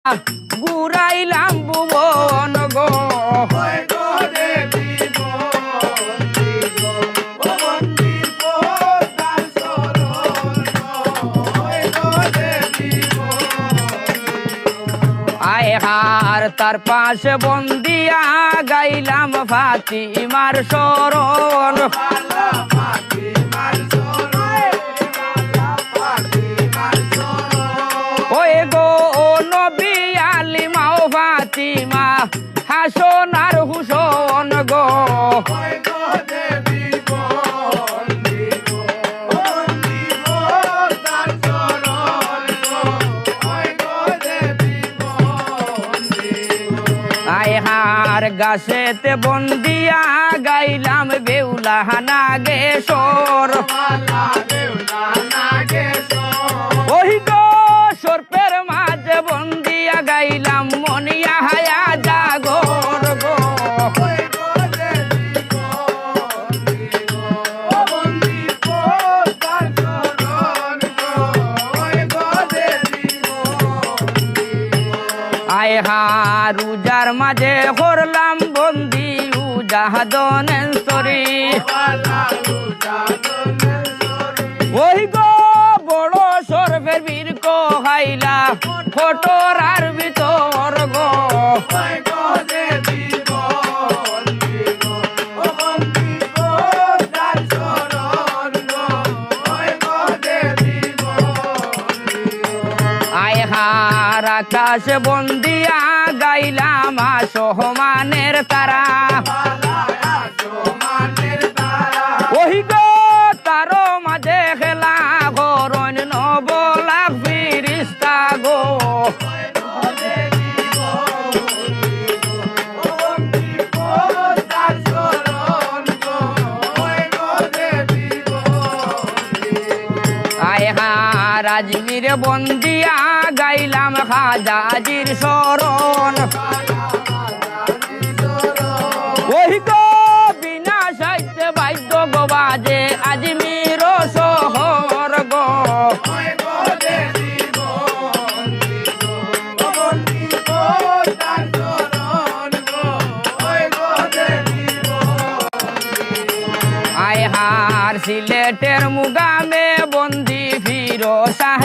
ঘুরাইলাম ভুবন গো আয় হার তার পাশে বন্দিয়া গাইলাম ফাতিমার শরণ ওই গো ও নবী আলিমাও ফাতিমা হাসন আর হুসন গো আয় হার গাছেতে বন্দিয়া গাইলাম বেউলা নাগেশ্বর ওই গো সর্পের মাঝে বন্দিয়া গাইলাম মনিয়া হায়া জাগর গো আয় হার উজার মাঝে করলাম বন্দি উজাহাদনেশ্বরী ওই গো বড় সর্বের বীর কহাইলা ফটোর আর ভিতর গো আয় হার আকাশ বন্দিয়া গাইলাম আসমানের তারা ওই গো তারো মাঝে খেলা গরণ নবলা ফিরিস্তা গো আয় হার আজমির বন্দিয়া গাইলাম খাজাজির শরণ ওই গো বিনা সাহিত্য বাদ্য গো বাজে আজমির শহর গো আয় হার সিলেটের মুগামে বন্দি ফিরো শাহ